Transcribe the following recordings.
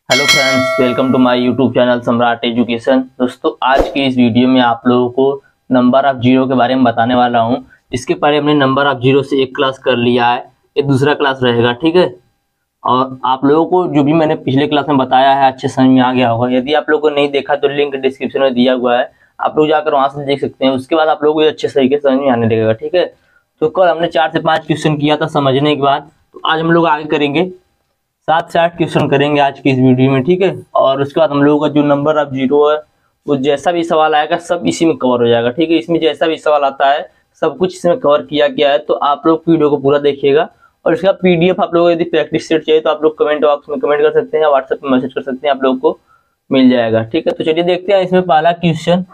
Hello friends, welcome to my YouTube channel Samrat education. दोस्तों, आज की इस वीडियो में आप लोगों को नंबर ऑफ जीरो के बारे में बताने वाला हूं। इसके पहले हमने नंबर ऑफ जीरो से एक क्लास कर लिया है, ये दूसरा क्लास रहेगा, ठीक है। और आप लोगों को जो भी मैंने पिछले क्लास में बताया है अच्छे समझ में आ गया होगा। यदि आप लोगों को नहीं देखा तो लिंक डिस्क्रिप्शन में दिया हुआ है, आप लोग जाकर वहां से देख सकते हैं। उसके बाद आप लोगों को अच्छे तरीके से समझ में आने लगेगा, ठीक है। तो कल हमने 4 से 5 क्वेश्चन किया था समझने के बाद, तो आज हम लोग आगे करेंगे 7 से 8 क्वेश्चन करेंगे आज की इस वीडियो में, ठीक है। और उसके बाद हम लोगों का जो नंबर ऑफ जीरो है वो जैसा भी सवाल आएगा सब इसी में कवर हो जाएगा, ठीक है। इसमें जैसा भी सवाल आता है सब कुछ इसमें कवर किया गया है, तो आप लोग वीडियो को पूरा देखिएगा। और इसका पीडीएफ आप लोगों को यदि प्रैक्टिस सेट चाहिए तो आप लोग कमेंट बॉक्स में कमेंट कर सकते हैं, व्हाट्सएप में मैसेज कर सकते हैं, आप लोग को मिल जाएगा, ठीक है। तो चलिए देखते हैं इसमें पहला क्वेश्चन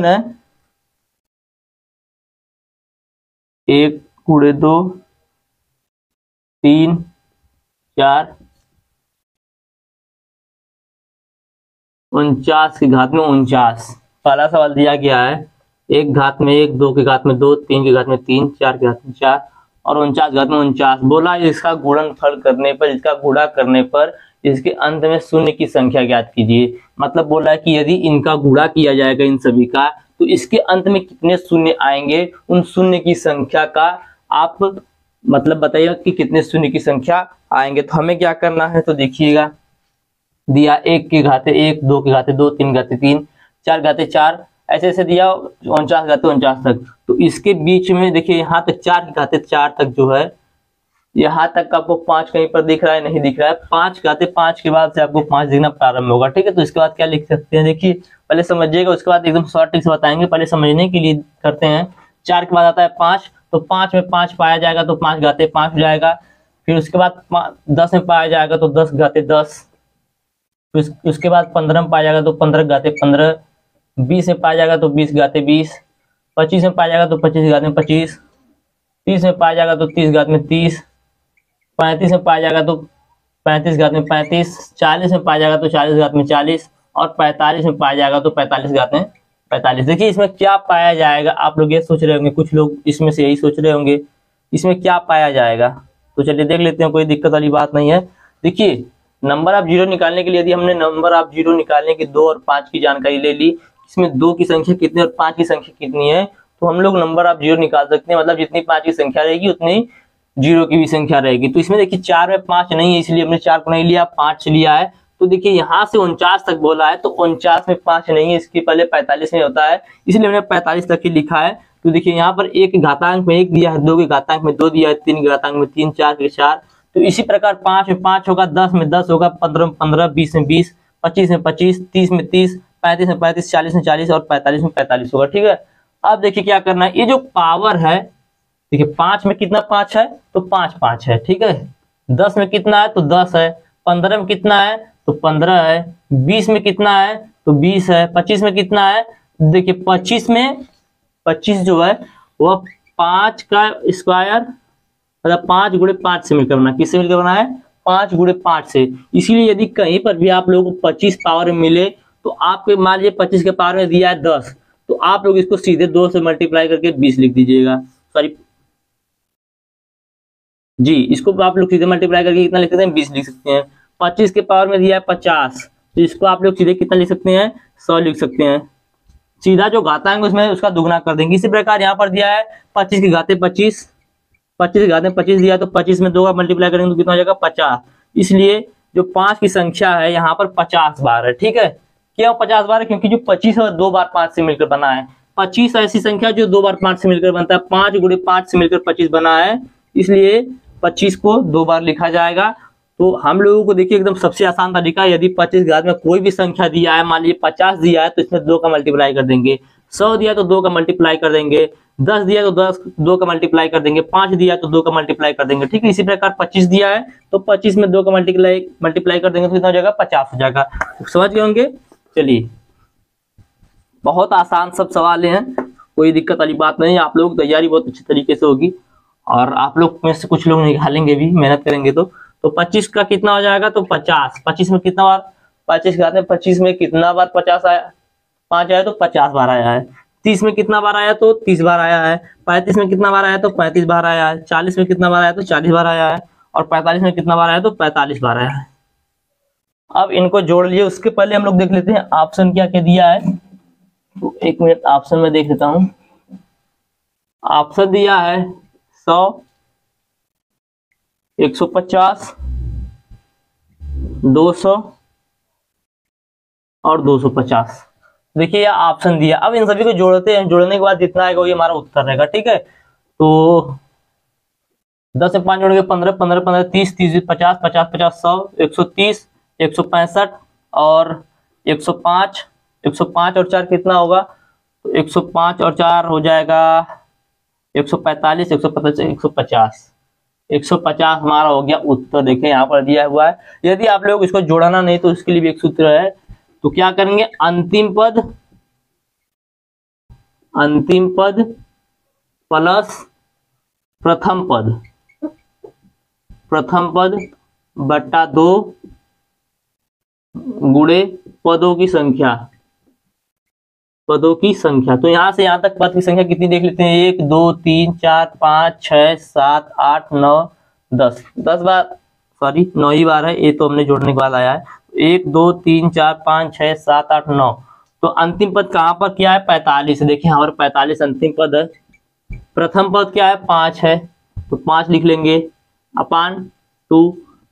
है 1 × 2 3 4 49 की घात में 49। पहला सवाल दिया गया है 1 घात में 1, 2 की घात में 2, 3 की घात में 3, 4 की घात में 4 और 49 घात में 49। बोला इसका गुणनफल करने पर, इसका गुणा करने पर इसके अंत में शून्य की संख्या ज्ञात कीजिए। मतलब बोला है कि यदि इनका गुणा किया जाएगा इन सभी का, तो इसके अंत में कितने शून्य आएंगे, उन शून्य की संख्या का आप मतलब बताइएगा कि कितने शून्य की संख्या आएंगे। तो हमें क्या करना है, तो देखिएगा दिया 1 की घाते 1, 2 की घाते 2, 3 घाते 3, 4 घाते 4, ऐसे ऐसे दिया 49 घाते 49 तक। तो इसके बीच में देखिए यहाँ तक 4 की घाते 4 तक जो है, यहाँ तक आपको 5 कहीं पर दिख रहा है, नहीं दिख रहा है। 5 घाते 5 के बाद से आपको 5 दिखना प्रारंभ होगा, ठीक है। तो इसके बाद क्या लिख सकते हैं, देखिए पहले समझिएगा, उसके बाद एकदम शॉर्ट ट्रिक से बताएंगे। पहले समझने के लिए करते हैं। 4 के बाद आता है 5, तो 5 में 5 पाया जाएगा तो 5 घाते 5 हो जाएगा। फिर उसके बाद 10 में पाया जाएगा तो 10 घाते 10। उसके बाद 15 में पाया जाएगा तो 15 घाते 15। 20 में पाया जाएगा तो 20 घाते 20। 25 में पाया जाएगा तो 25 घात में 25। 30 में पाया जाएगा तो 30 घात में 30। 35 में पाया जाएगा तो 35 घात में 35। 40 में पाया जाएगा तो 40 घात में 40 और 45 में पाया जाएगा तो 45 घात में 45। देखिए इसमें क्या पाया जाएगा, आप लोग ये सोच रहे होंगे, कुछ लोग इसमें से यही सोच रहे होंगे इसमें क्या पाया जाएगा। तो चलिए देख लेते हैं, कोई दिक्कत वाली बात नहीं है। देखिए नंबर ऑफ जीरो निकालने के लिए यदि हमने नंबर ऑफ जीरो निकालने की 2 और 5 की जानकारी ले ली, इसमें 2 की संख्या कितनी और 5 की संख्या कितनी है, तो हम लोग नंबर ऑफ जीरो निकाल सकते हैं। मतलब जितनी 5 की संख्या रहेगी उतनी जीरो की भी संख्या रहेगी। तो इसमें देखिए 4 में 5 नहीं है, इसलिए हमने 4 को नहीं लिया, 5 लिया है। तो देखिए यहाँ से 49 तक बोला है, तो 49 में 5 नहीं है, इसके पहले 45 में होता है, इसलिए हमने 45 तक ही लिखा है। तो देखिए यहाँ पर 1 के घातांक में 1 दिया है, 2 के घातांक में 2 दिया है, 3 के घातांक में 3, 4 के 4। तो इसी प्रकार 5 में 5 होगा, 10 में 10 होगा, 15 में 15, 20 में 20, 25 में 25, 30 में 30, 35 में 35, 40 में 40 और 45 में 45 होगा, ठीक है। अब देखिए क्या करना है, ये जो पावर है, देखिए 5 में कितना 5 है तो 5 5 है, ठीक है। 10 में कितना है तो 10 है। 15 में कितना है तो 15 है। 20 में कितना है तो 20 है। 25 में कितना है, देखिए 25 में 25 जो है वह 5 का स्क्वायर, मतलब 5 गुणे 5 से मिलकर बना, किससे मिलकर बना है 5 गुणे 5 से। इसीलिए यदि कहीं पर भी आप लोगों को 25 पावर में मिले, तो आपके मान लीजिए 25 के पावर में दिया है 10, तो आप लोग इसको सीधे 2 से मल्टीप्लाई करके 20 लिख दीजिएगा। सॉरी जी, इसको आप लोग सीधे मल्टीप्लाई करके कितना लिख सकते हैं 20 लिख सकते हैं। 25 के पावर में दिया है 50, तो इसको आप लोग सीधे कितना लिख सकते हैं 100 लिख सकते हैं। सीधा जो घातांक है उसमें उसका दुगना कर देंगे। इसी प्रकार यहाँ पर दिया है 25 की घाते 25, 25 की घात में 25 दिया, तो 25 में 2 का मल्टीप्लाई करेंगे तो कितना हो जाएगा 50। इसलिए जो 5 की संख्या है यहाँ पर 50 बार है, ठीक है। क्यों 50 बार है, क्योंकि जो 25 है 2 बार 5 से मिलकर बना है। 25 ऐसी संख्या जो 2 बार 5 से मिलकर बनता है, 5 गुणे 5 से मिलकर 25 बना है, इसलिए 25 को 2 बार लिखा जाएगा। तो हम लोगों को देखिए एकदम सबसे आसान तरीका, यदि 25 घात में कोई भी संख्या दिया है, मान लीजिए 50 दिया है तो इसमें 2 का मल्टीप्लाई कर देंगे। 100 दिया तो 2 का मल्टीप्लाई कर देंगे। 10 दिया तो 2 का मल्टीप्लाई कर देंगे। 5 दिया तो 2 का मल्टीप्लाई कर देंगे, ठीक है। इसी प्रकार 25 दिया है तो 25 में 2 का मल्टीप्लाई कर देंगे तो कितना हो जाएगा 50 हो जाएगा। समझ गए होंगे। चलिए बहुत आसान सब सवाल हैं, कोई दिक्कत वाली बात नहीं। आप लोग तैयारी बहुत अच्छी तरीके से होगी और आप लोग में से कुछ लोग निकालेंगे भी, मेहनत करेंगे तो 25 का कितना हो जाएगा तो 50। 25 में कितना बार 25 घात में 25 में कितना बार 50 आया, 5 आया तो 50 बार आया है। 30 में कितना बार आया तो 30 बार आया है। 35 में कितना बार आया तो 35 बार आया है। 40 में कितना बार आया तो 40 बार आया है और 45 में कितना बार आया तो 45 बार आया है। अब इनको जोड़ लिए, उसके पहले हम लोग देख लेते हैं ऑप्शन क्या क्या दिया है। तो एक मिनट ऑप्शन में देख लेता हूं। ऑप्शन दिया है 100, 150, 200 और 250। देखिए यह ऑप्शन दिया। अब इन सभी को जोड़ते हैं, जोड़ने के बाद जितना आएगा वही हमारा उत्तर रहेगा। ठीक है, तो 10 से 5 जोड़ेंगे 15, 15 15 30, 30 50, 50 50 100, 130, 165 और 105। 105 और 4 कितना होगा? तो 105 और 4 हो जाएगा 145, 145, 150। 150 हमारा हो गया उत्तर। देखें यहाँ पर दिया हुआ है। यदि आप लोग इसको जोड़ना नहीं तो उसके लिए भी एक सूत्र है। तो क्या करेंगे? अंतिम पद प्लस प्रथम पद बट्टा 2 गुणे पदों की संख्या। तो यहां से यहां तक पद की संख्या कितनी देख लेते हैं। 1 2 3 4 5 6 7 8 9 10। 10 बार, सॉरी 9 ही बार है, ये तो हमने जोड़ने के बाद आया है। 1 2 3 4 5 6 7 8 9। तो अंतिम पद कहां पर क्या है? 45। देखिए यहाँ पर 45 अंतिम पद है। प्रथम पद क्या है? 5 है, तो 5 लिख लेंगे अपान 2।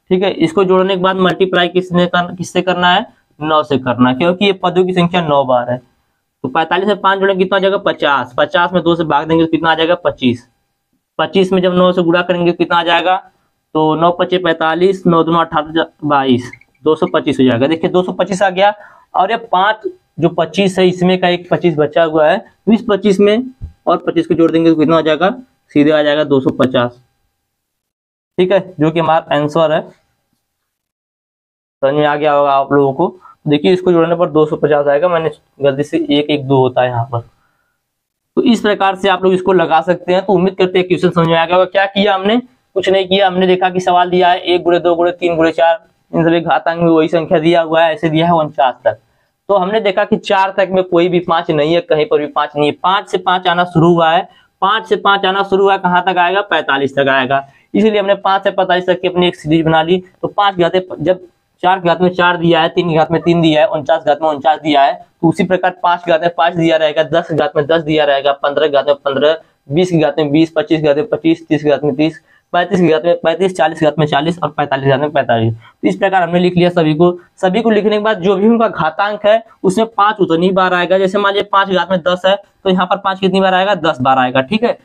ठीक है, इसको जोड़ने के बाद मल्टीप्लाई किससे करना है? 9 से करना है, क्योंकि ये पदों की संख्या 9 बार है। तो 45 में 5 जोड़ेंगे कितना आ जाएगा? 50। 50 में 2 से भाग देंगे तो कितना आ जाएगा? 25। 25 में जब 9 से गुणा करेंगे तो कितना आ जाएगा? तो 9 पचे 45, 9 दूना 18, 22, 225 हो जाएगा। देखिए 225 आ गया। और ये 5 जो 25 है इसमें का एक 25 बचा हुआ है, तो इस 25 में और 25 को जोड़ देंगे तो कितना आ जाएगा? सीधे आ जाएगा 250। ठीक है, जो कि हमारा आंसर है। समझ में आ गया होगा आप लोगों को। देखिए इसको जोड़ने पर 250 आएगा, मैंने गलती से 1 1 2 होता है यहाँ पर। तो इस प्रकार से आप लोग इसको लगा सकते हैं। तो उम्मीद करते हैं क्वेश्चन समझ में आ गया होगा। क्या किया हमने? कुछ नहीं किया। हमने देखा कि सवाल दिया है 1 गुणे 2 गुणे 3 गुणे 4, इन सभी घातांक में वही संख्या दिया हुआ है, ऐसे दिया है 49 तक। तो हमने देखा कि 4 तक में कोई भी 5 नहीं है, कहीं पर भी 5 नहीं है। 5 से 5 आना शुरू हुआ है, 5 से 5 आना शुरू हुआ, कहां तक आएगा? 45 तक आएगा। इसलिए हमने 5 से 45 तक की अपनी एक सीरीज बना ली। तो 5 घाते, जब 4 की घात में 4 दिया है, 3 की घात में 3 दिया है, 49 की घात में 49 दिया है, तो उसी प्रकार 5 की घात में 5 दिया रहेगा, 10 की घात में 10 दिया रहेगा, 15 की घात में 15, 20 की घात में 20, 25 की घात में 25, 30 की घात में 30, 35 की घात में 35, 40 की घात में 40 और 45 की घात में 45। तो इस प्रकार हमने लिख लिया सभी को लिखने के बाद जो भी उनका घातांक है उसमें 5 उतनी बार आएगा। जैसे मान लीजिए 5 की घात में 10 है, तो यहाँ पर 5 कितनी बार आएगा? 10 बार आएगा। ठीक है,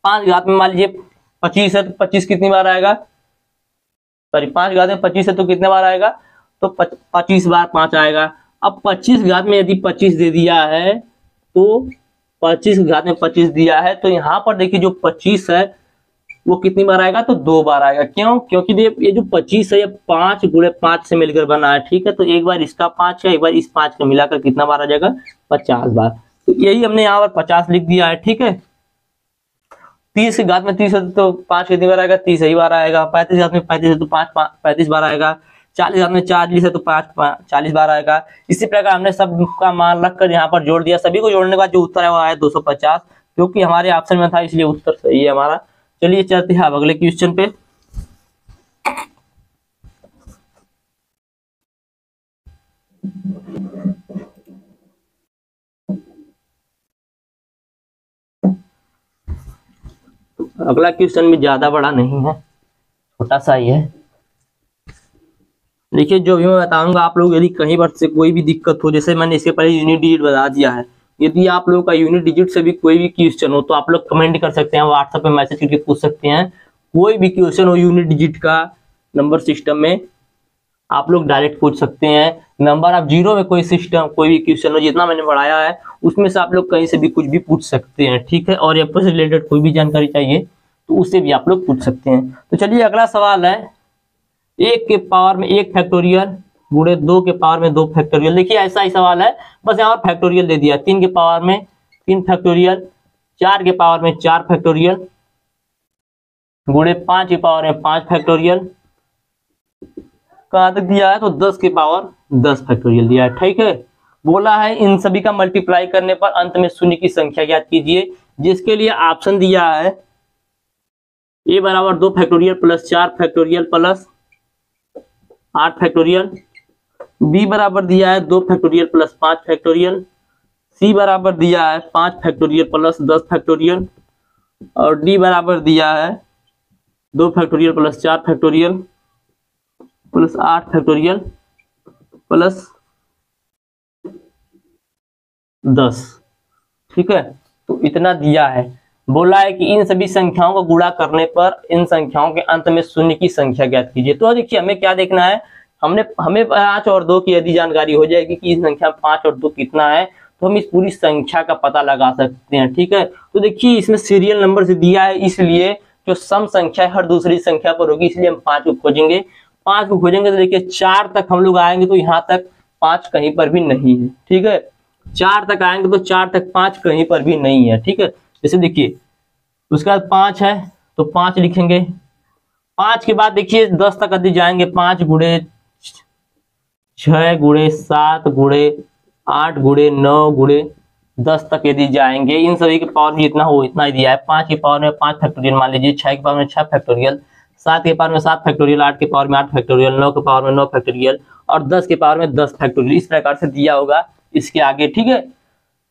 5 की घात में मान लीजिए 25 है, तो 25 कितनी बार आएगा? सॉरी 5 की घात में 25 है तो कितने बार आएगा? तो 25 बार 5 आएगा। अब 25 घात में यदि 25 दे दिया है, तो 25 घात में 25 दिया है, तो यहाँ पर देखिए जो 25 है वो कितनी बार आएगा? तो 2 बार आएगा। क्यों? क्योंकि ये जो 25 है ये 5 गुणे 5 से मिलकर बना है। ठीक है, तो एक बार इसका 5 है, एक बार इस 5 का मिलाकर कितना बार आ जाएगा? 50 बार। तो यही हमने यहाँ पर 50 लिख दिया है। ठीक है, 30 की घात में 30 है तो 5 कितनी बार आएगा? 30 ही बार आएगा। 35 घात में 35 है तो 35 बार आएगा। 40 घात में 40 है तो 40 बार आएगा। इसी प्रकार हमने सब का मान रखकर यहाँ पर जोड़ दिया। सभी को जोड़ने के बाद जो उत्तर है वो आया 250, क्योंकि हमारे ऑप्शन में था, इसलिए उत्तर सही है हमारा। चलिए चलते हैं अब अगले क्वेश्चन पे। अगला क्वेश्चन भी ज्यादा बड़ा नहीं है, छोटा सा ही है। देखिए जो भी मैं बताऊंगा आप लोग यदि कहीं पर से कोई भी दिक्कत हो, जैसे मैंने इसके पहले यूनिट डिजिट बता दिया है, यदि आप लोगों का यूनिट डिजिट से भी कोई भी क्वेश्चन हो तो आप लोग कमेंट कर सकते हैं, व्हाट्सएप पे मैसेज करके पूछ सकते हैं। कोई भी क्वेश्चन हो यूनिट डिजिट का नंबर सिस्टम में आप लोग डायरेक्ट पूछ सकते हैं। नंबर आप 0 में कोई सिस्टम कोई भी क्वेश्चन हो, जितना मैंने पढ़ाया है उसमें से आप लोग कहीं से भी कुछ भी पूछ सकते हैं। ठीक है, और एप्पल से रिलेटेड कोई भी जानकारी चाहिए तो उससे भी आप लोग पूछ सकते हैं। तो चलिए अगला सवाल है, 1 के पावर में 1 फैक्टोरियल गुणे 2 के पावर में 2 फैक्टोरियल। देखिए ऐसा ही सवाल है, बस यहाँ पर फैक्टोरियल दे दिया। 3 के पावर में 3 फैक्टोरियल, 4 के पावर में 4 फैक्टोरियल गुणे 5 के पावर में 5 फैक्टोरियल। कहां तक दिया है? तो 10 के पावर 10 फैक्टोरियल दिया है। ठीक है, बोला है इन सभी का मल्टीप्लाई करने पर अंत में शून्य की संख्या ज्ञात कीजिए, जिसके लिए ऑप्शन दिया है a बराबर 2 factorial plus 4 factorial plus 8 factorial, B बराबर दिया है 2 फैक्टोरियल प्लस 5 फैक्टोरियल, सी बराबर दिया है 5 फैक्टोरियल प्लस 10 फैक्टोरियल, और डी बराबर दिया है 2 factorial plus 4 factorial plus 8 factorial plus 10। ठीक है, तो इतना दिया है। बोला है कि इन सभी संख्याओं को गुणा करने पर इन संख्याओं के अंत में शून्य की संख्या ज्ञात कीजिए। तो देखिए हमें क्या देखना है, हमें 5 और 2 की यदि जानकारी हो जाएगी कि इस संख्या 5 और 2 कितना है, तो हम इस पूरी संख्या का पता लगा सकते हैं। ठीक है, तो देखिए इसमें सीरियल नंबर से दिया है, इसलिए जो सम संख्या हर दूसरी संख्या पर होगी, इसलिए हम 5 को खोजेंगे। 5 को खोजेंगे तो देखिए 4 तक हम लोग आएंगे तो यहाँ तक 5 कहीं पर भी नहीं है। ठीक है, 4 तक आएंगे तो 4 तक 5 कहीं पर भी नहीं है। ठीक है, जैसे देखिए उसके बाद 5 है तो 5 लिखेंगे। 5 के बाद देखिए 10 तक यदि जाएंगे, 5 गुणे 6 गुणे 7 गुणे 8 गुणे 9 गुणे 10 तक यदि जाएंगे, इन सभी के पावर में जितना हो इतना ही दिया है। 5 के पावर में 5 फैक्टोरियल मान लीजिए, 6 के पावर में 6 फैक्टोरियल, 7 के पावर में 7 फैक्टोरियल, 8 के पावर में 8 फैक्टोरियल, 9 के पावर में 9 फैक्टोरियल और 10 के पावर में 10 फैक्टोरियल। इस प्रकार से दिया होगा इसके आगे। ठीक है,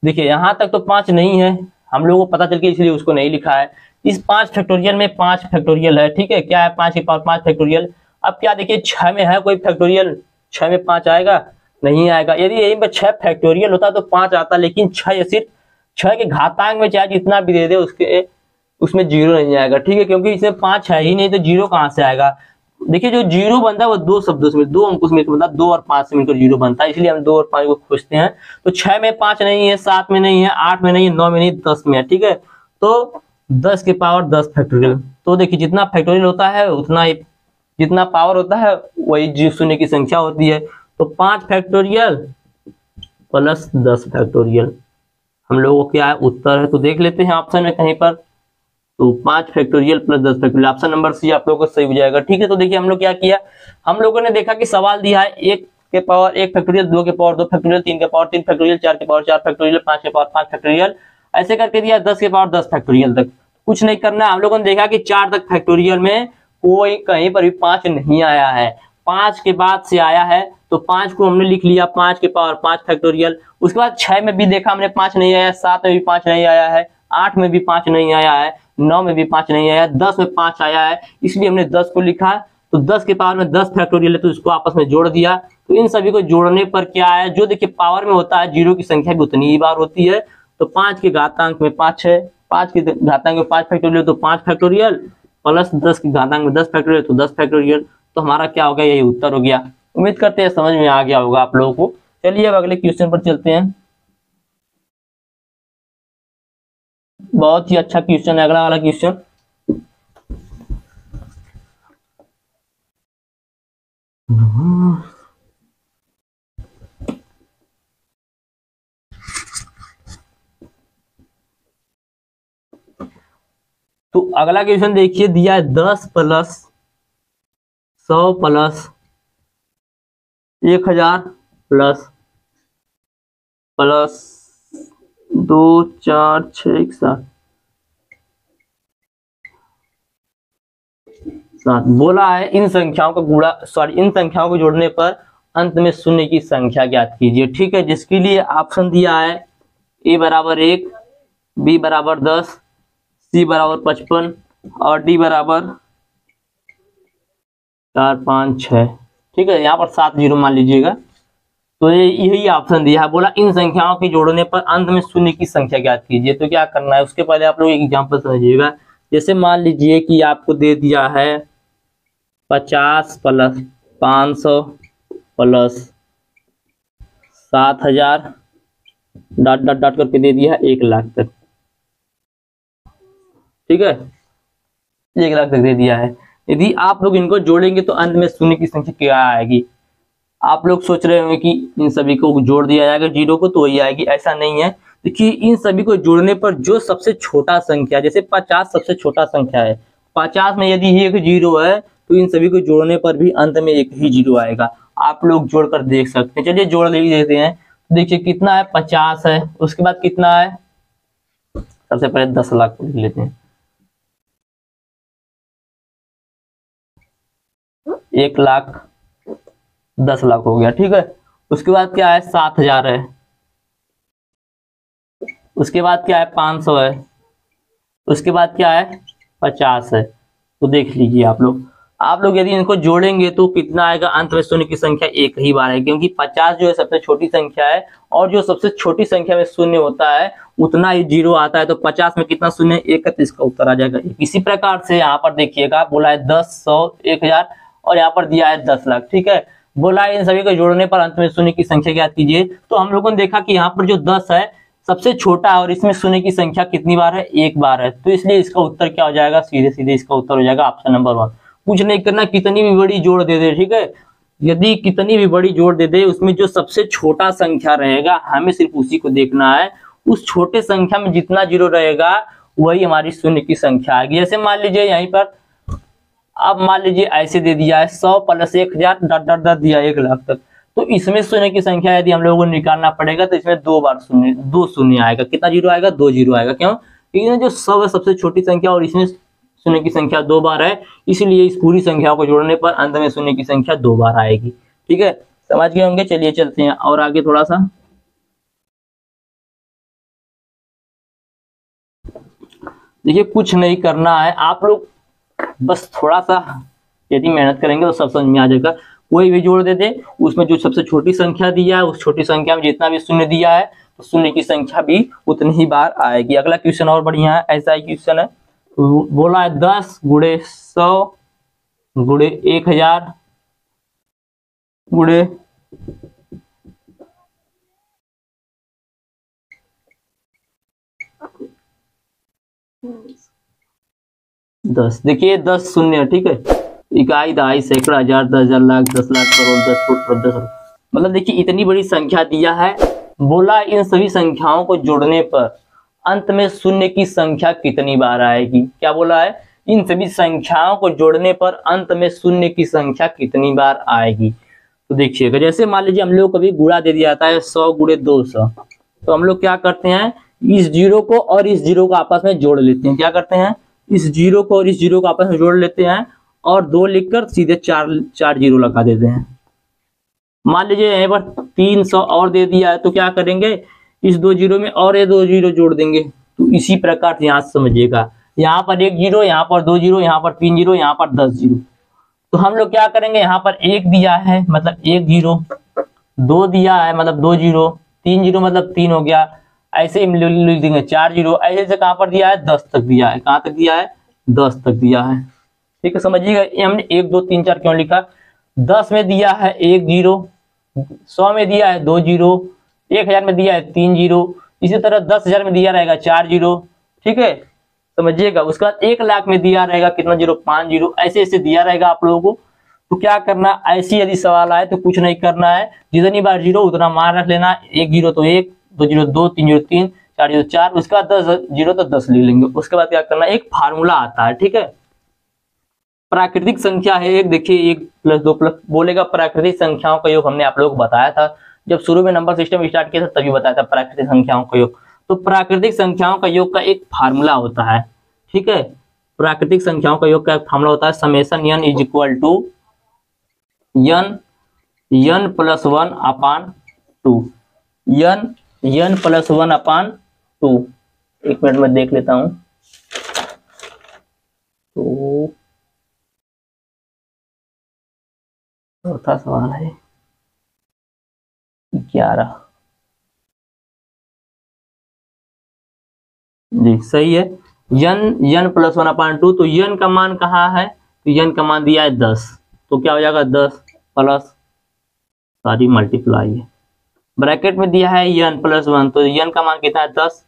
देखिए यहाँ तक तो 5 नहीं है, हम लोगों को पता चल के इसलिए उसको नहीं लिखा है। इस 5 फैक्टोरियल में 5 फैक्टोरियल है। ठीक है, क्या है 5 के पावर 5 फैक्टोरियल। अब क्या देखिए 6 में है कोई फैक्टोरियल, 6 में 5 आएगा नहीं आएगा। यदि यही पर 6 फैक्टोरियल होता तो 5 आता, लेकिन 6 सिर्फ 6 के घातांक में चाहे जितना भी दे दे उसके उसमें 0 नहीं आएगा। ठीक है, क्योंकि इसमें 5 है ही नहीं तो 0 कहां से आएगा। देखिए जो 0 बनता है वो 2 शब्दों से, 2 अंकों से मिलकर बनता है, 2 और 5 से मिलकर 0 बनता है, इसलिए हम 2 और 5 को खोजते हैं। तो 6 में 5 नहीं है, 7 में नहीं है, 8 में नहीं है, 9 में नहीं, 10 में है। ठीक है, तो 10 के पावर 10 फैक्टोरियल। तो देखिए जितना फैक्टोरियल होता है उतना ही, जितना पावर होता है वही शून्य की संख्या होती है। तो 5 फैक्टोरियल प्लस 10 फैक्टोरियल हम लोगों को क्या है उत्तर है। तो देख लेते हैं ऑप्शन में कहीं पर, तो 5 factorial plus 10 factorial, option number C आप लोगों को सही हो जाएगा। ठीक है, तो देखिए हम लोग क्या किया, हम लोगों ने देखा कि सवाल दिया है 1 के पावर 1 फैक्टोरियल, 2 के पावर 2 फैक्टोरियल, 3 के पावर 3 फैक्टोरियल, 4 के पावर 4 फैक्टोरियल, 5 के पावर 5 फैक्टोरियल, ऐसे करके दिया 10 के पावर 10 फैक्टोरियल तक। कुछ नहीं करना है, हम लोगों ने देखा कि 4 तक फैक्टोरियल में कोई कहीं पर भी 5 नहीं आया है, 5 के बाद से आया है, तो 5 को हमने लिख लिया 5 के पावर 5 फैक्टोरियल। उसके बाद 6 में भी देखा हमने 5 नहीं आया, 7 में भी 5 नहीं आया है, 8 में भी 5 नहीं आया है, 9 में भी 5 नहीं आया, 10 में 5 आया है, इसलिए हमने 10 को लिखा। तो 10 के पावर में 10 फैक्टोरियल है तो इसको आपस में जोड़ दिया। तो इन सभी को जोड़ने पर क्या है, जो देखिए पावर में होता है 0 की संख्या भी उतनी ही बार होती है। तो 5 के घातांक में 5 है, 5 के घातांक में 5 फैक्टोरियल, तो 5 फैक्टोरियल प्लस 10 के घातांक में 10 फैक्टोरियल, तो 10 फैक्टोरियल। तो हमारा क्या हो गया, यही उत्तर हो गया। उम्मीद करते हैं समझ में आ गया होगा आप लोगों को। चलिए अब अगले क्वेश्चन पर चलते हैं। बहुत ही अच्छा क्वेश्चन है अगला वाला क्वेश्चन। तो अगला क्वेश्चन देखिए, दिया है 10 प्लस 100 प्लस 1000 प्लस 2 4 6 7 7। बोला है इन संख्याओं का गुणा इन संख्याओं को जोड़ने पर अंत में शून्य की संख्या ज्ञात कीजिए। ठीक है, जिसके लिए ऑप्शन दिया है ए बराबर 1, बी बराबर 10, सी बराबर 55 और डी बराबर 4 5 6। ठीक है, यहाँ पर 7 0 मान लीजिएगा। तो यही ऑप्शन दिया है। बोला इन संख्याओं के जोड़ने पर अंत में शून्य की संख्या ज्ञात कीजिए। तो क्या करना है, उसके पहले आप लोग एक एग्जाम्पल समझिएगा। जैसे मान लीजिए कि आपको दे दिया है 50 plus 500 plus 7000 dot dot dot करके दे दिया 1 लाख तक। ठीक है, 1 लाख तक दे दिया है। यदि आप लोग इनको जोड़ेंगे तो अंत में शून्य की संख्या क्या आएगी। आप लोग सोच रहे होंगे कि इन सभी को जोड़ दिया जाएगा 0 को तो वही आएगी, ऐसा नहीं है। देखिए इन सभी को जोड़ने पर जो सबसे छोटा संख्या, जैसे 50 सबसे छोटा संख्या है, 50 में यदि एक 0 है तो इन सभी को जोड़ने पर भी अंत में एक ही 0 आएगा। आप लोग जोड़कर देख सकते हैं। चलिए जोड़ देते हैं। देखिए कितना है, 50 है, उसके बाद कितना है, सबसे पहले 10 लाख को लिख लेते हैं। 1 लाख 10 लाख हो गया, ठीक है। उसके बाद क्या है, 7,000 है। उसके बाद क्या है, 500 है। उसके बाद क्या है, 50 है। तो देख लीजिए आप लोग यदि इनको जोड़ेंगे तो कितना आएगा, अंत में शून्य की संख्या एक ही बार है, क्योंकि 50 जो है सबसे छोटी संख्या है, और जो सबसे छोटी संख्या में शून्य होता है उतना ही जीरो आता है। तो 50 में कितना शून्य, एक है, तो इसका उत्तर आ जाएगा। इसी प्रकार से यहाँ पर देखिएगा, बोला है 10, 100, 1000 और यहाँ पर दिया है 10 लाख, ठीक है। बोला है इन सभी को जोड़ने पर अंत में शून्य की संख्या ज्ञात कीजिए। तो हम लोगों ने देखा कि यहाँ पर जो 10 है सबसे छोटा है और इसमें शून्य की संख्या कितनी बार है, एक बार है। तो इसलिए इसका उत्तर क्या हो जाएगा, सीधे सीधे इसका उत्तर हो जाएगा ऑप्शन नंबर 1। कुछ नहीं करना, कितनी भी बड़ी जोड़ दे दे, ठीक है। यदि कितनी भी बड़ी जोड़ दे दे, उसमें जो सबसे छोटा संख्या रहेगा हमें सिर्फ उसी को देखना है। उस छोटे संख्या में जितना जीरो रहेगा वही हमारी शून्य की संख्या आएगी। जैसे मान लीजिए यहीं पर, अब मान लीजिए ऐसे दे दिया है 100 प्लस 1000 डॉट डॉट डॉट दिया 1 लाख तक। तो इसमें शून्य की संख्या यदि हम लोगों को निकालना पड़ेगा तो इसमें 2 बार शून्य, 2 शून्य आएगा। कितना जीरो आएगा, 2 जीरो आएगा। क्यों, क्योंकि जो 100 है सबसे छोटी संख्या और इसमें शून्य की संख्या 2 बार है, इसीलिए इस पूरी संख्या को जोड़ने पर अंत में शून्य की संख्या 2 बार आएगी। ठीक है, समझ गए होंगे। चलिए चलते हैं और आगे थोड़ा सा। देखिए कुछ नहीं करना है, आप लोग बस थोड़ा सा यदि मेहनत करेंगे तो सब समझ में आ जाएगा। कोई भी जोड़ दे दे, उसमें जो सबसे छोटी संख्या दिया है उस छोटी संख्या में जितना भी शून्य दिया है तो शून्य की संख्या भी उतनी ही बार आएगी। अगला क्वेश्चन और बढ़िया है, ऐसा ही क्वेश्चन है। बोला है 10 गुणे 100 गुणे 1000 गुणे 10। देखिए 10 शून्य, ठीक है। इकाई, दहाई, सैकड़ा, हजार, 10,000, लाख, 10 लाख, करोड़, 10 फुट, 10 अरब। मतलब देखिए इतनी बड़ी संख्या दिया है। बोला इन सभी संख्याओं को जोड़ने पर अंत में शून्य की संख्या कितनी बार आएगी। क्या बोला है, इन सभी संख्याओं को जोड़ने पर अंत में शून्य की संख्या कितनी बार आएगी। तो देखिएगा, जैसे मान लीजिए हम लोग कभी गुणा दे दिया जाता है 100 गुणे 200, तो हम लोग क्या करते हैं, इस जीरो को और इस जीरो को आपस में जोड़ लेते हैं। क्या करते हैं, इस जीरो को और इस जीरो को आपस में जोड़ लेते हैं और 2 लिखकर सीधे 4 जीरो लगा देते हैं। मान लीजिए यहाँ पर 300 और दे दिया है, तो क्या करेंगे, इस 2 जीरो में और ये 2 जीरो जोड़ देंगे। तो इसी प्रकार से यहाँ से समझिएगा, यहाँ पर 1 जीरो, यहाँ पर 2 जीरो, यहाँ पर 3 जीरो, यहाँ पर 10 जीरो। तो हम लोग क्या करेंगे, यहाँ पर 1 दिया है मतलब 1 जीरो, 2 दिया है मतलब 2 जीरो, 3 जीरो मतलब 3 हो गया, ऐसे ही लिख देंगे 4 जीरो। ऐसे कहाँ पर दिया है, 10 तक दिया है। कहाँ तक दिया है, 10 तक दिया है। ठीक है, समझिएगा हमने 1 2 3 4 क्यों लिखा। 10 में दिया है 1 जीरो, 100 में दिया है 2 जीरो, 1000 में दिया है 3 जीरो, इसी तरह 10,000 में दिया रहेगा 4 जीरो। ठीक है, समझिएगा। उसके बाद 1 लाख में दिया रहेगा कितना जीरो, 5 जीरो। ऐसे ऐसे दिया रहेगा आप लोगों को। तो क्या करना, ऐसी यदि सवाल आए तो कुछ नहीं करना है, जितनी बार जीरो उतना मान रख लेना। 1 जीरो तो 1, 2 जीरो 2, 3 जीरो 3, 4 जीरो 4, उसके बाद 10 जीरो तो 10 लिख लेंगे। उसके बाद क्या करना, एक फार्मूला आता है, ठीक है। प्राकृतिक संख्या है एक, देखिए 1 + 2 + बोलेगा प्राकृतिक संख्याओं का योग। हमने आप लोगों को बताया था जब शुरू में नंबर सिस्टम स्टार्ट किया था, तभी बताया था प्राकृतिक संख्याओं का योग। तो प्राकृतिक संख्याओं का योग का एक फार्मूला होता है, ठीक है। प्राकृतिक संख्याओं का योग का एक फार्मूला होता है, समेशन n = n + 1/2, n + 1/2। एक मिनट में देख लेता हूं। तो चौथा सवाल है 11 जी, सही है। n + 1/2। तो n का मान कहाँ है, तो n का मान दिया है 10। तो क्या हो जाएगा, 10 प्लस मल्टीप्लाई है, ब्रैकेट में दिया है n + 1। तो n का मान कितना है, 10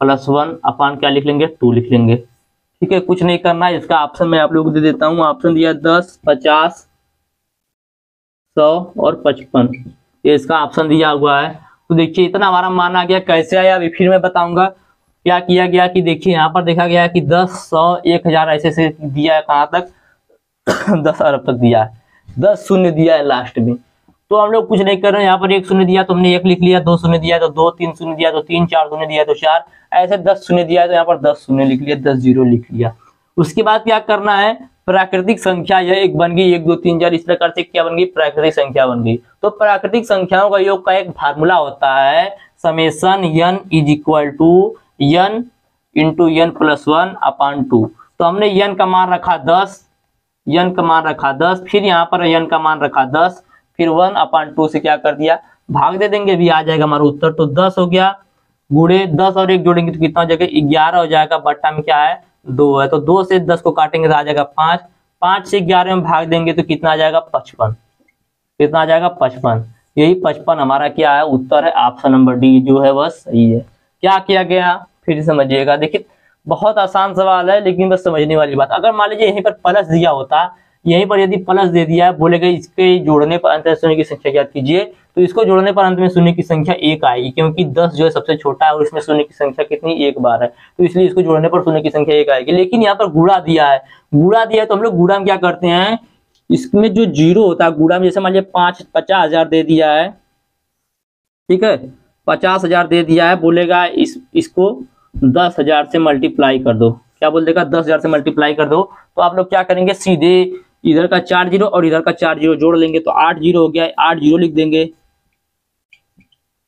+ 1 अपान क्या लिख लेंगे, 2 लिख लेंगे। ठीक है, कुछ नहीं करना है। इसका ऑप्शन मैं आप लोगों को दे देता हूँ। ऑप्शन दिया 10, 50, 100 और 55, ये इसका ऑप्शन दिया हुआ है। तो देखिए इतना हमारा मान आ गया। कैसे आया अभी फिर मैं बताऊंगा। क्या किया गया कि देखिए यहाँ पर देखा गया कि 10, 100, 1000 ऐसे से दिया है, कहाँ तक 10 अरब तक दिया है। 10 शून्य दिया है लास्ट में। तो हम लोग कुछ नहीं कर रहे हैं, यहाँ पर 1 शून्य दिया तो हमने 1 लिख लिया, 2 शून्य दिया तो 2, 3 शून्य दिया तो 3, 4 शून्य दिया तो 4, ऐसे 10 शून्य दिया है तो यहाँ पर 10 शून्य लिख लिया, 10 जीरो लिख लिया। उसके बाद क्या करना है, प्राकृतिक संख्या यह एक बन गई 1 2 3 4, इस प्रकार से क्या बन गई, प्राकृतिक संख्या बन गई। तो प्राकृतिक संख्याओं का योग का एक फार्मूला होता है summation n is equal to n into n plus 1 upon 2। तो हमने n का मान रखा 10, n का मान रखा 10, फिर यहाँ पर n का मान रखा 10, फिर 1 अपॉन 2 से क्या कर दिया, भाग दे देंगे, भी आ जाएगा हमारा उत्तर। तो 10 हो गया, गुणे 10 और 1 जोड़ेंगे तो कितना हो जाएगा, 11 हो जाएगा, बट्टा में क्या है 2 है। तो 2 से 10 को काटेंगे तो आ जाएगा 5, 5 से 11 में भाग देंगे तो कितना आ जाएगा 55, कितना आ जाएगा 55। यही 55 हमारा क्या है, उत्तर है। ऑप्शन नंबर डी जो है वह सही है। क्या किया गया फिर समझिएगा, देखिए बहुत आसान सवाल है लेकिन बस समझने वाली बात। अगर मान लीजिए यहीं पर प्लस दिया होता, यहीं पर यदि प्लस दे दिया है, बोलेगा इसके जोड़ने पर अंत में शून्य की संख्या ज्ञात कीजिए, तो इसको जोड़ने पर अंत में शून्य की संख्या 1 आएगी, क्योंकि 10 जो है सबसे छोटा है और इसमें शून्य की संख्या कितनी 1 बार है, तो इसलिए इसको जोड़ने पर शून्य की संख्या 1 आएगी। लेकिन यहाँ पर गुणा दिया है, गुणा दिया है तो हम लोग गुणा में क्या करते हैं, इसमें जो जीरो होता है गुणा में, जैसे मान लीजिए 50,000 दे दिया है, ठीक है 50,000 दे दिया है, बोलेगा इसको 10,000 से मल्टीप्लाई कर दो। क्या बोल देगा, 10,000 से मल्टीप्लाई कर दो। तो आप लोग क्या करेंगे, सीधे इधर का 4 जीरो और इधर का 4 जीरो जोड़ लेंगे, तो 8 जीरो हो गया, 8 जीरो लिख देंगे।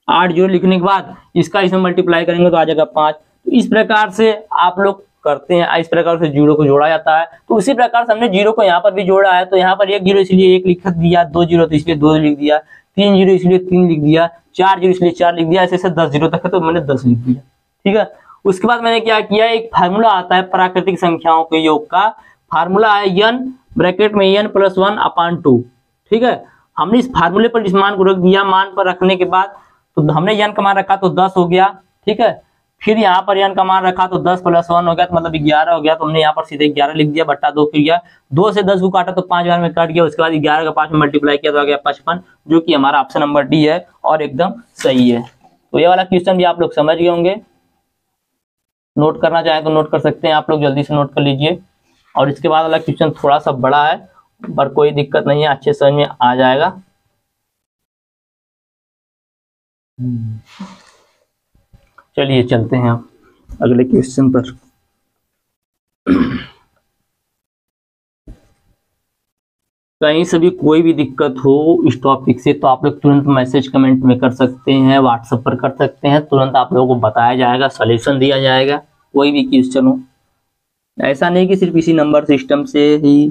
8 जीरो लिखने के बाद इसका इसमें मल्टीप्लाई करेंगे तो आ जाएगा 5। तो इस प्रकार से आप लोग करते हैं, इस प्रकार से जीरो को जोड़ा जाता है। तो उसी प्रकार से हमने जीरो को यहाँ पर भी जोड़ा है, तो यहाँ पर 1 जीरो इसलिए 1 लिख दिया, 2 जीरो तो इसलिए 2 लिख दिया, 3 जीरो इसलिए 3 लिख दिया, 4 जीरो इसलिए 4 लिख दिया, ऐसे ऐसे 10 जीरो तक है तो मैंने 10 लिख दिया, ठीक है। उसके बाद मैंने क्या किया, एक फार्मूला आता है प्राकृतिक संख्याओं के योग का, फार्मूला है n ब्रैकेट में n प्लस 1 अपॉन 2, ठीक है। हमने इस फार्मूले पर इस मान को रख दिया, मान पर रखने के बाद तो हमने n का मान रखा तो 10 हो गया, ठीक है। फिर यहाँ पर n का मान रखा तो 10 प्लस 1 हो गया, तो मतलब 11 हो गया, तो हमने यहाँ पर सीधे 11 लिख दिया, बट्टा 2 किया, 2 से 10 को काटा तो 5 बार में काट गया, उसके बाद 11 का 5 में मल्टीप्लाई किया तो आ गया 55, जो कि हमारा ऑप्शन नंबर डी है और एकदम सही है। तो ये वाला क्वेश्चन भी आप लोग समझ गए होंगे, नोट करना चाहे तो नोट कर सकते हैं आप लोग, जल्दी से नोट कर लीजिए। और इसके बाद वाला क्वेश्चन थोड़ा सा बड़ा है पर कोई दिक्कत नहीं है, अच्छे समझ में आ जाएगा। चलिए चलते हैं अगले क्वेश्चन पर। कहीं से भी कोई भी दिक्कत हो इस टॉपिक से तो आप लोग तुरंत मैसेज कमेंट में कर सकते हैं, व्हाट्सएप पर कर सकते हैं, तुरंत आप लोगों को बताया जाएगा, सॉल्यूशन दिया जाएगा। कोई भी क्वेश्चन हो, ऐसा नहीं कि सिर्फ इसी नंबर सिस्टम से ही,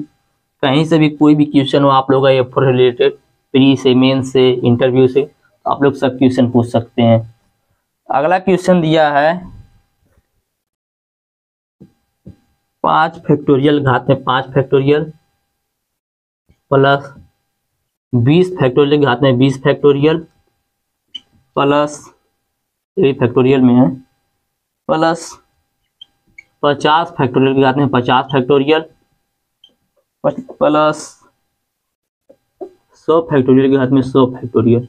कहीं से भी कोई भी क्वेश्चन हो आप लोग का F4 रिलेटेड, प्री से, मेन से, इंटरव्यू से, तो आप लोग सब क्वेश्चन पूछ सकते हैं। अगला क्वेश्चन दिया है 5 फैक्टोरियल घात में 5 फैक्टोरियल प्लस 20 फैक्टोरियल घात में 20 फैक्टोरियल प्लस, ये फैक्टोरियल में है, प्लस 50 फैक्टोरियल के घात में 50 फैक्टोरियल प्लस 100 फैक्टोरियल के घात में 100 फैक्टोरियल।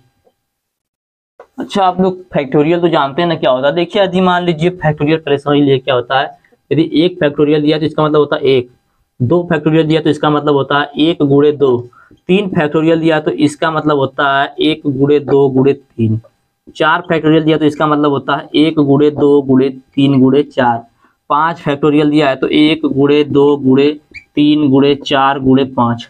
अच्छा, आप लोग फैक्टोरियल तो जानते हैं ना क्या होता है। देखिए यदि मान लीजिए फैक्टोरियल पहले समझ लीजिए क्या होता है। यदि 1 फैक्टोरियल दिया तो इसका मतलब होता है 1, 2 फैक्टोरियल दिया तो इसका मतलब होता है 1 गुणे 2, 3 फैक्टोरियल दिया तो इसका मतलब होता है 1 गुणे 2 गुणे 3, 4 फैक्टोरियल दिया तो इसका मतलब होता है 1 गुणे 2 गुणे 3 गुणे 4, 5 फैक्टोरियल दिया है तो 1 गुणे 2 गुणे 3 गुणे 4 गुणे 5,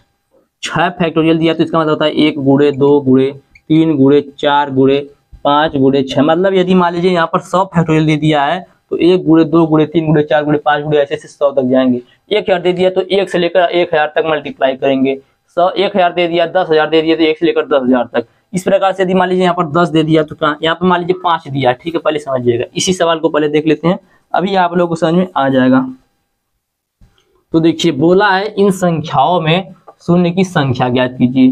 6 फैक्टोरियल दिया तो इसका मतलब होता है 1 गुणे 2 गुणे 3 गुणे 4 गुणे 5 गुणे 6। मतलब यदि मान लीजिए यहाँ पर 100 फैक्टोरियल दे दिया है तो 1 गुणे 2 गुणे 3 गुणे 4 गुणे 5 गुणे ऐसे 100 तक जाएंगे। 1000 दे दिया तो 1 से लेकर 1000 तक मल्टीप्लाई करेंगे। 1000 दे दिया, 10,000 दे दिया तो 1 से लेकर 10,000 तक। इस प्रकार से यदि मान लीजिए यहाँ पर 10 दे दिया तो यहाँ पर मान लीजिए 5 दिया, ठीक है, पहले समझिएगा। इसी सवाल को पहले देख लेते हैं, अभी आप लोगों को समझ में आ जाएगा। तो देखिए बोला है इन संख्याओं में शून्य की संख्या ज्ञात कीजिए।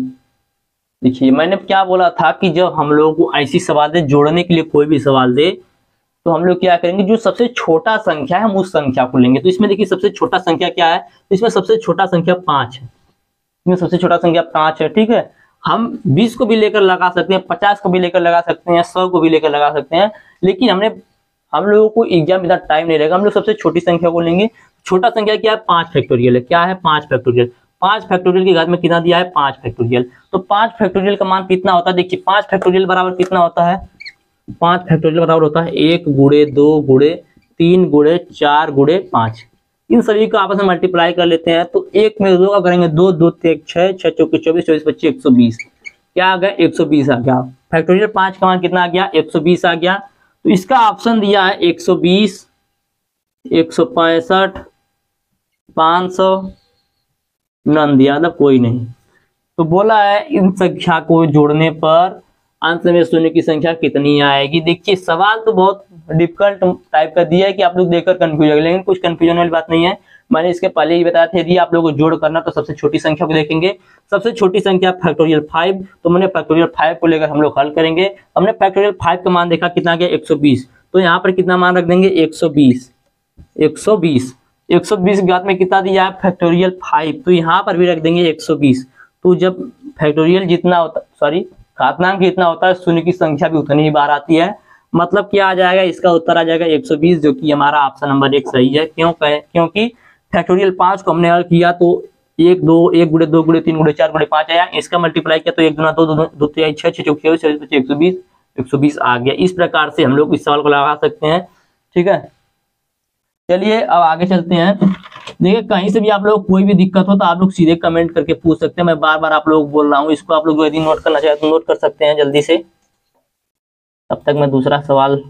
देखिए मैंने क्या बोला था कि जब हम लोगों को ऐसी सवाल दे, जोड़ने के लिए कोई भी सवाल दे, तो हम लोग क्या करेंगे, जो सबसे छोटा संख्या है हम उस संख्या को लेंगे। तो इसमें देखिए सबसे छोटा संख्या क्या है, तो इसमें सबसे छोटा संख्या 5 है, इसमें सबसे छोटा संख्या 5 है, ठीक है। हम 20 को भी लेकर लगा सकते हैं, 50 को भी लेकर लगा सकते हैं, 100 को भी लेकर लगा सकते हैं, लेकिन हम लोगों को एग्जाम इतना टाइम नहीं रहेगा, हम लोग सबसे छोटी संख्या को लेंगे। छोटा संख्या क्या है, 5 फैक्टोरियल है। क्या है, 5 फैक्टोरियल। 5 फैक्टोरियल की घात में कितना दिया है, 5 फैक्टोरियल। तो 5 फैक्टोरियल का मान कितना होता है, देखिए 5 फैक्टोरियल बराबर कितना होता है, 5 फैक्टोरियल बराबर होता है 1 गुणे 2 गुणे 3 गुणे 4 गुणे 5। इन सभी को आपस में मल्टीप्लाई कर लेते हैं। तो एक में दो का करेंगे, दो दो एक 6, 6 चौके 24, 24 25 120, क्या आ गया 120 आ गया। फैक्टोरियल 5 का मान कितना आ गया 120 आ गया। तो इसका ऑप्शन दिया है 120, 165, 500, नन दिया, मतलब कोई नहीं। तो बोला है इन संख्या को जोड़ने पर अंत में शून्य की संख्या कितनी आएगी। देखिए सवाल तो बहुत डिफिकल्ट टाइप का दिया है कि आप लोग देखकर कंफ्यूज हो, लेकिन कुछ कंफ्यूजन वाली बात नहीं है। मैंने इसके पहले ही बताया था, यदि आप लोगों को जोड़ करना तो सबसे छोटी संख्या को देखेंगे। सबसे छोटी संख्या फैक्टोरियल 5, तो मैंने फैक्टोरियल 5 को लेकर हम लोग हल करेंगे। हमने फैक्टोरियल 5 का मान देखा कितना गया 120, तो यहाँ पर कितना मान रख देंगे 120, 120, 120 घात में कितना दिया है फैक्टोरियल 5, तो यहाँ पर भी रख देंगे 120। तो जब फैक्टोरियल जितना होता, सॉरी घातांक जितना होता है शून्य की संख्या भी उतनी ही बार आती है। मतलब क्या आ जाएगा, इसका उत्तर आ जाएगा 120, जो कि हमारा ऑप्शन नंबर 1 सही है। क्यों कहें, क्योंकि फैक्टोरियल 5 को हमने हल किया तो 1 2 1 गुणे 2 गुणे 3 गुणे 4 गुणे 5 आया। इसका मल्टीप्लाई किया तो 1 दूना 2 2 3 6 6 24 120, 120 आ गया। इस प्रकार से हम लोग इस सवाल को लगा सकते हैं। ठीक है, चलिए अब आगे चलते हैं। देखिए कहीं से भी आप लोग कोई भी दिक्कत हो तो आप लोग सीधे कमेंट करके पूछ सकते हैं। मैं बार बार आप लोग बोल रहा हूँ, इसको आप लोग यदि नोट करना चाहे तो नोट कर सकते हैं जल्दी से। तब तक मैं दूसरा सवाल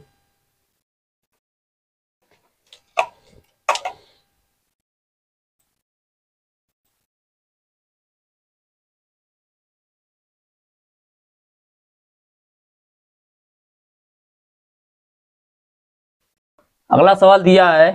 अगला सवाल दिया है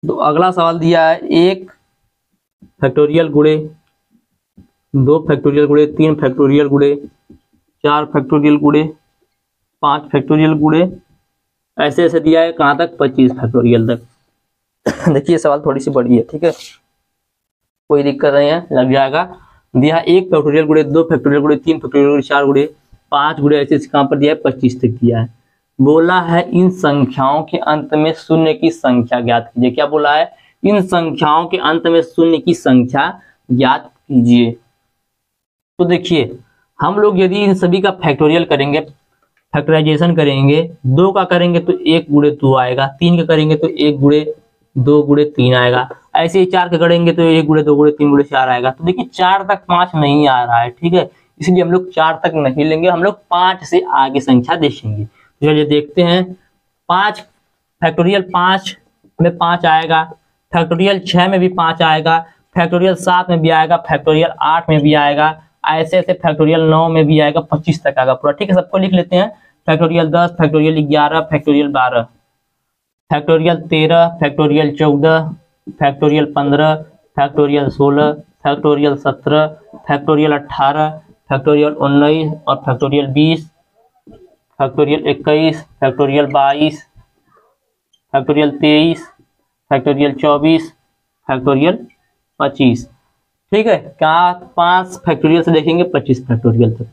तो अगला सवाल दिया है 1 फैक्टोरियल गुणे 2 फैक्टोरियल गुणे 3 फैक्टोरियल गुणे 4 फैक्टोरियल गुणे 5 फैक्टोरियल गुणे ऐसे ऐसे दिया है कहाँ तक 25 फैक्टोरियल तक। देखिए सवाल थोड़ी सी बड़ी है, ठीक है, कोई दिक्कत नहीं है, लग जाएगा। दिया 1 फैक्टोरियल गुणे 2 फैक्टोरियल गुणे 3 फैक्टोरियल गुणे 4 गुणे 5 गुणे ऐसे कहाँ पर दिया है 25 तक दिया है। बोला है इन संख्याओं के अंत में शून्य की संख्या ज्ञात कीजिए। क्या बोला है, इन संख्याओं के अंत में शून्य की संख्या ज्ञात कीजिए। तो देखिए हम लोग यदि इन सभी का फैक्टोरियल करेंगे, फैक्टराइजेशन करेंगे, 2 का करेंगे तो 1 गुणे 2 आएगा, 3 का करेंगे तो 1 गुणे 2 गुणे 3 आएगा, ऐसे ही 4 का करेंगे तो 1 गुणे 2 गुणे 3 गुणे 4 आएगा। तो देखिए 4 तक 5 नहीं आ रहा है, ठीक है, इसलिए हम लोग 4 तक नहीं लेंगे, हम लोग 5 से आगे संख्या देखेंगे। चलिए देखते हैं, 5 फैक्टोरियल 5 में 5 आएगा, फैक्टोरियल 6 में भी 5 आएगा, फैक्टोरियल 7 में भी आएगा, फैक्टोरियल 8 में भी आएगा, ऐसे ऐसे फैक्टोरियल 9 में भी आएगा, 25 तक आएगा पूरा। ठीक है, सबको लिख लेते हैं। Factorial 10, factorial 11, factorial 12, factorial 13, factorial 14, factorial 15, factorial 16, factorial 17, factorial 18, factorial 19 और factorial 20, factorial 21, factorial 22, factorial 23, factorial 24, factorial 25। ठीक है, कहाँ 5 फैक्टोरियल से देखेंगे 25 फैक्टोरियल तक।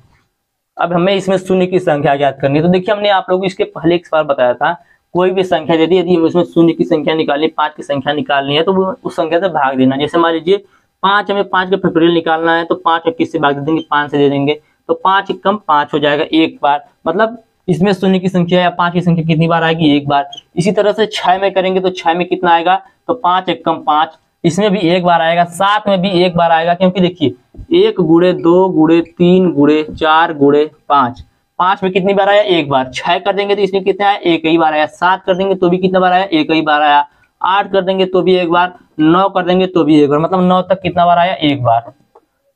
अब हमें इसमें शून्य की संख्या ज्ञात करनी है। तो देखिए हमने आप लोगों को इसके पहले एक सवाल बताया था, कोई भी संख्या यदि उसमें शून्य की संख्या निकालनी, 5 की संख्या निकालनी है तो वो उस संख्या से भाग देना। जैसे मान लीजिए 5 हमें 5 का फैक्टोरियल निकालना है तो 5 किस से भाग दे देंगे, 5 से दे देंगे, तो 5 कम 5 हो जाएगा एक बार। मतलब इसमें शून्य की संख्या या 5 की संख्या कितनी बार आएगी, एक बार। इसी तरह से 6 में करेंगे तो 6 में कितना आएगा, तो 5 कम 5, इसमें भी एक बार आएगा, 7 में भी एक बार आएगा, क्योंकि देखिए 1 गुणे 2 गुणे 3 गुणे 4 गुणे 5, 5 में कितनी बार आया, एक बार। 6 कर देंगे तो इसमें कितना आया, एक ही बार आया। 7 कर देंगे तो भी कितना बार आया, एक ही बार आया। 8 कर देंगे तो भी एक बार, 9 कर देंगे तो भी एक बार, मतलब 9 तक कितना बार आया, एक बार।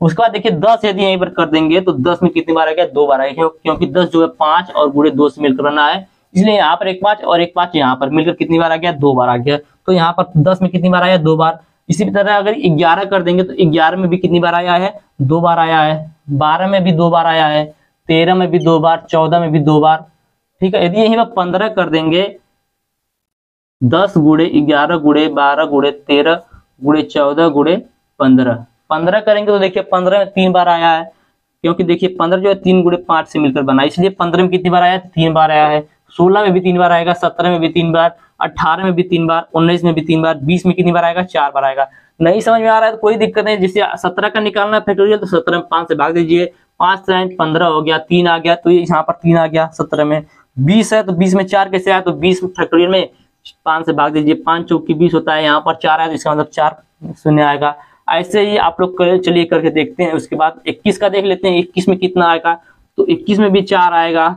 उसके बाद देखिए 10 यदि यहीं पर कर देंगे तो 10 में कितनी बार आ गया, 2 बार आएगा, क्योंकि 10 जो है 5 और गुणे 2 से मिलकर बना है, इसलिए यहाँ पर एक 5 और एक 5 यहाँ पर मिलकर कितनी बार आ गया, 2 बार आ गया। तो यहाँ पर 10 में कितनी बार आया, 2 बार। इसी तरह अगर 11 कर देंगे तो 11 में भी कितनी बार आया है, 2 बार आया है। 12 में भी 2 बार आया है, 13 में भी 2 बार, 14 में भी 2 बार। ठीक है, यदि यहीं पर 15 कर देंगे, 10 गुणे 11 गुणे 12 गुणे 13 गुणे 14 गुणे 15, 15 करेंगे तो देखिए 15 में 3 बार आया है, क्योंकि देखिए 15 जो है 3 गुणे 5 से मिलकर बना, इसलिए 15 में कितनी बार आया, 3 बार आया है। 16 में भी 3 बार आएगा, 17 में भी 3 बार, 18 में भी 3 बार, 19 में भी 3 बार, 20 में कितनी बार आएगा, 4 बार आएगा। नहीं समझ में आ रहा है तो कोई दिक्कत नहीं, जैसे 17 का निकालना है फैक्टोरियल तो 17 में 5 से भाग दीजिए, 5 से 15 हो गया, 3 आ गया तो यहाँ पर 3 आ गया 17 में। 20 है तो 20 में 4 कैसे आया, तो 20 फैक्टोरियल में 5 से भाग दीजिए, 5 चौकी 20 होता है, यहाँ पर 4 आया तो इसका मतलब 4 शून्य आएगा। ऐसे ही आप लोग चलिए करके देखते हैं। उसके बाद 21 का देख लेते हैं, 21 में कितना आएगा, तो 21 में भी 4 आएगा।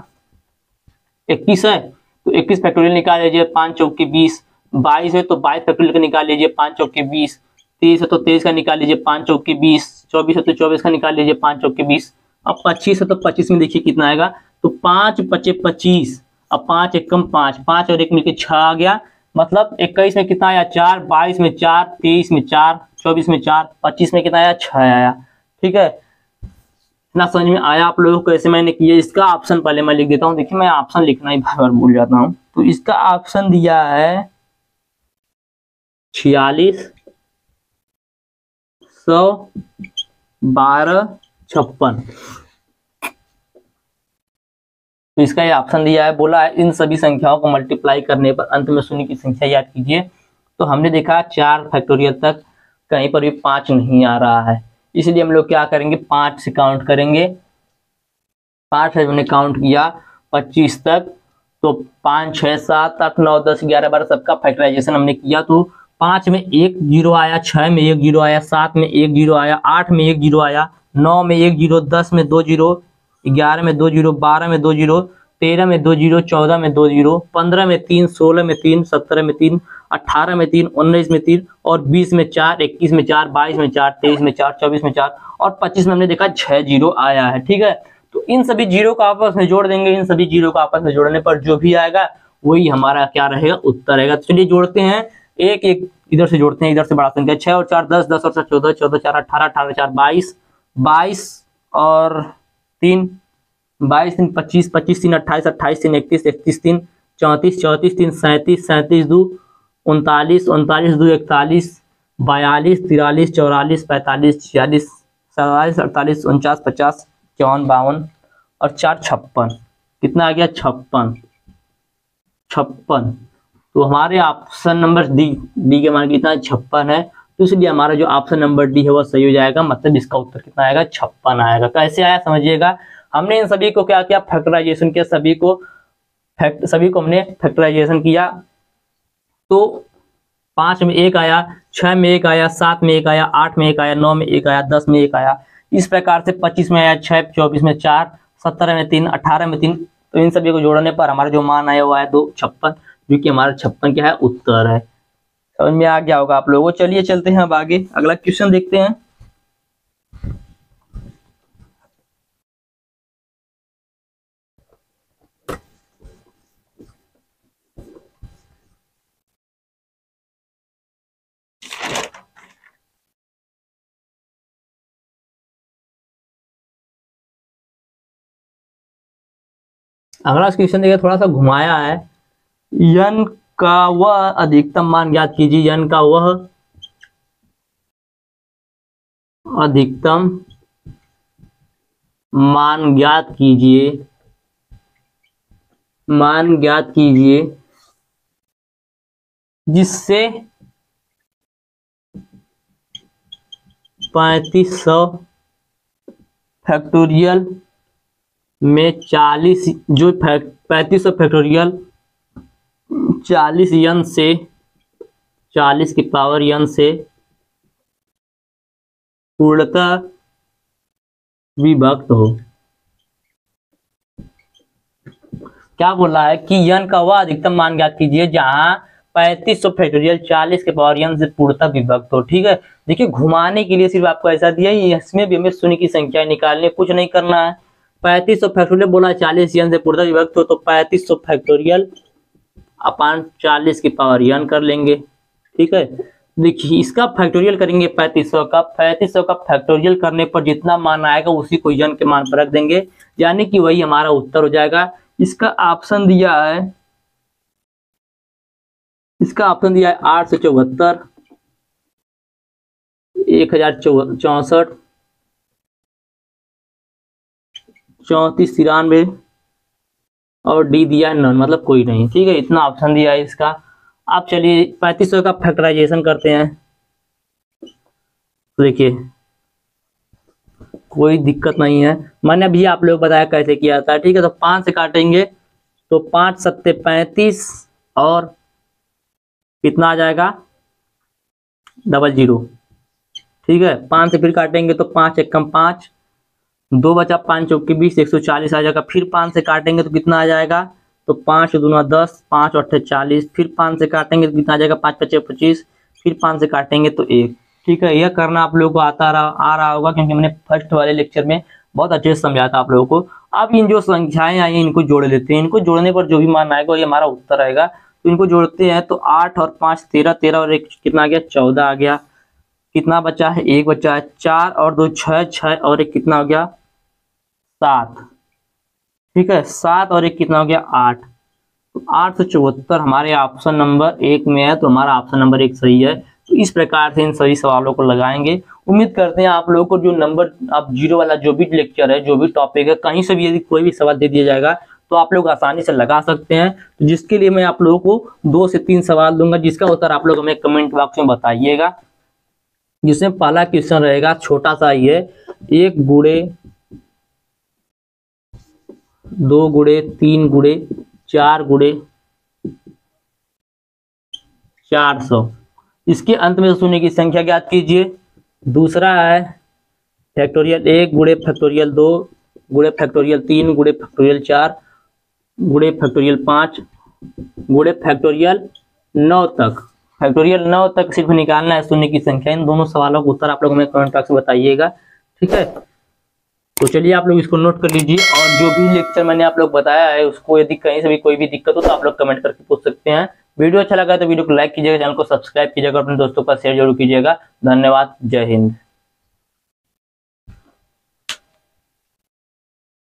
21 है तो 21 फैक्टोरियल निकाल लीजिए, 5 चौकी 20। 22 है तो 22 फैक्टोरियल का निकाल लीजिए, 5 चौकी 20। 23 है तो 23 का निकाल लीजिए, 5 चौकी 20। 24 है तो 24 का निकाल लीजिए, 5 चौकी 20। अब 25 है तो 25 में देखिए कितना आएगा, तो 5 पचे 25। अब 5 एकम 5, 5 और 1 मिलकर 6 आ गया, मतलब 21 में कितना आया 4, 22 में 4, 23 में 4, 24 में 4, 25 में कितना आया 6 आया। ठीक है, इतना समझ में आया आप लोगों को कैसे मैंने किया। इसका ऑप्शन पहले मैं लिख देता हूँ, देखिए मैं ऑप्शन लिखना ही बार बार भूल जाता हूँ। तो इसका ऑप्शन दिया है 46, 100, 12, 56। तो इसका ये ऑप्शन दिया है, बोला है इन सभी संख्याओं को मल्टीप्लाई करने पर अंत में शून्य की संख्या याद कीजिए। तो हमने देखा 4 फैक्टोरियल तक कहीं पर भी 5 नहीं आ रहा है, इसलिए हम लोग क्या करेंगे 5 से काउंट करेंगे। 5 से हमने काउंट किया 25 तक, तो 5, 6, 7, 8, 9, 10, 11, 12 सबका फैक्टराइजेशन हमने किया। तो 5 में 1 जीरो आया, 6 में 1 जीरो आया, 7 में 1 जीरो आया, 8 में 1 जीरो आया, 9 में 1 जीरो, 10 में 2 जीरो, 11 में 2 जीरो, 12 में 2 जीरो, 13 में 2 जीरो, 14 में 2 जीरो, 15 में 3, 16 में 3, 17 में 3, 18 में 3, 19 में 3 और 20 में 4, 21 में 4, 22 में 4, 23 में 4, 24 में 4 और 25 में हमने देखा 6 जीरो आया है। ठीक है, तो इन सभी जीरो को आपस में जोड़ देंगे, इन सभी जीरो को आपस में जोड़ने पर जो भी आएगा वही हमारा क्या रहेगा, उत्तर रहेगा। तो चलिए जोड़ते हैं, एक एक इधर से जोड़ते हैं, इधर से बड़ा संख्या 6 और 4 10, 10 और 4 14, 14 4 18, 18 4 22, 22 और 3 22, 3 25, 25 3 28, 28 3 31, 31 3 34, 34 3 37, 37 2 39, 39 2 41, 42 43 44 45 46 47 48 49 50 54 52 और 4 56। कितना आ गया 56, 56। तो हमारे ऑप्शन नंबर डी के मान कितना 56 है, तो इसलिए हमारा जो ऑप्शन नंबर डी है वो सही हो जाएगा, मतलब इसका उत्तर कितना आएगा 56 आएगा। कैसे आया समझिएगा, हमने इन सभी को क्या किया फैक्टराइजेशन किया, सभी को हमने फैक्टराइजेशन किया। तो 5 में 1 आया, 6 में 1 आया, 7 में 1 आया, 8 में 1 आया, 9 में 1 आया, 10 में 1 आया, इस प्रकार से 25 में आया 6, 24 में 4, 17 में 3, 18 में 3। तो इन सभी को जोड़ने पर हमारा जो मान आया वो आया 256, जो कि हमारा 56 क्या है उत्तर है। समझ में आ गया होगा आप लोगों को। चलिए चलते हैं अब आगे, अगला क्वेश्चन देखते हैं। अगला क्वेश्चन देखिए, थोड़ा सा घुमाया है। यन का वह अधिकतम मान ज्ञात कीजिए, यन का वह अधिकतम मान ज्ञात कीजिए, मान ज्ञात कीजिए जिससे 3500 फैक्टोरियल में 40 जो 3500 फैक्टोरियल 40 यन से 40 की पावर यन से पूर्णतः विभक्त हो। क्या बोला है कि यन का वह अधिकतम मान ज्ञात कीजिए जहां 3500 फैक्टोरियल 40 के पावर यन से पूर्णतः विभक्त हो। ठीक है, देखिए घुमाने के लिए सिर्फ आपको ऐसा दिया है, इसमें भी हमें शून्य की संख्या निकालनी, कुछ नहीं करना है। 3500 फैक्टोरियल बोला 40 यन से पूर्णतः विभक्त हो, तो 3500 फैक्टोरियल अपान 40 की पावर यन कर लेंगे। ठीक है, देखिए इसका फैक्टोरियल करेंगे 3500 का, 3500 का फैक्टोरियल करने पर जितना मान आएगा उसी को यन के मान पर रख देंगे, यानी कि वही हमारा उत्तर हो जाएगा। इसका ऑप्शन दिया है, इसका ऑप्शन दिया है 874, 1064, 34, 93 और डी दिया है नन, मतलब कोई नहीं। ठीक है, इतना ऑप्शन दिया है इसका। आप चलिए 3500 का फैक्टराइजेशन करते हैं। तो देखिए कोई दिक्कत नहीं है, मैंने अभी आप लोग बताया कैसे किया था। ठीक है, तो 5 से काटेंगे तो 5 सत्ते 35 और कितना आ जाएगा 00। ठीक है, 5 से फिर काटेंगे तो 5 एकम 5, 2 बचा 5 चौके 20, 140 आ जाएगा। फिर 5 से काटेंगे तो कितना आ जाएगा, तो 5 दूना 10, 5 अट्ठे 40। फिर 5 से काटेंगे तो कितना आ जाएगा 5 पचे 25। फिर 5 से काटेंगे तो 1। ठीक है, यह करना आप लोगों को आ रहा होगा, क्योंकि मैंने फर्स्ट वाले लेक्चर में बहुत अच्छे से समझाया था आप लोगों को। अब इन जो संख्याएं आई हैं इनको जोड़ लेते हैं। इनको जोड़ने पर जो भी मान आएगा ये हमारा उत्तर आएगा। तो इनको जोड़ते हैं तो 8 और 5 13, 13 और 1 कितना आ गया 14 आ गया। कितना बचा है, 1 बचा है। 4 और 2 6, 6 और 1 कितना हो गया 7। ठीक है, 7 और 1 कितना हो गया 8। तो 874 हमारे ऑप्शन नंबर 1 में है, तो हमारा ऑप्शन नंबर 1 सही है। तो इस प्रकार से इन सभी सवालों को लगाएंगे। उम्मीद करते हैं आप लोगों को जो नंबर अब 0 वाला जो भी लेक्चर है, जो भी टॉपिक है, कहीं से भी यदि कोई भी सवाल दे दिया जाएगा तो आप लोग आसानी से लगा सकते हैं। तो जिसके लिए मैं आप लोगों को 2 से 3 सवाल दूंगा, जिसका उत्तर आप लोग हमें कमेंट बॉक्स में बताइएगा। जिसमें पहला क्वेश्चन रहेगा छोटा सा ही है, 1 गुणे 2 गुणे 3 गुणे 4 गुणे 400। इसके अंत में शून्य की संख्या ज्ञात कीजिए। दूसरा है फैक्टोरियल 1 गुणे फैक्टोरियल 2 गुणे फैक्टोरियल 3 गुणे फैक्टोरियल 4 गुणे फैक्टोरियल 5 गुणे फैक्टोरियल 9 तक। फैक्टोरियल 9 तक सिर्फ निकालना है शून्य की संख्या। इन दोनों सवालों का उत्तर आप लोग हमें कमेंट बॉक्स में बताइएगा। ठीक है, तो चलिए आप लोग इसको नोट कर लीजिए। और जो भी लेक्चर मैंने आप लोग बताया है उसको यदि कहीं से भी कोई भी दिक्कत हो तो आप लोग कमेंट करके पूछ सकते हैं। वीडियो अच्छा लगा तो वीडियो को लाइक कीजिएगा, चैनल को सब्सक्राइब कीजिएगा, अपने दोस्तों का शेयर जरूर कीजिएगा। धन्यवाद, जय हिंद।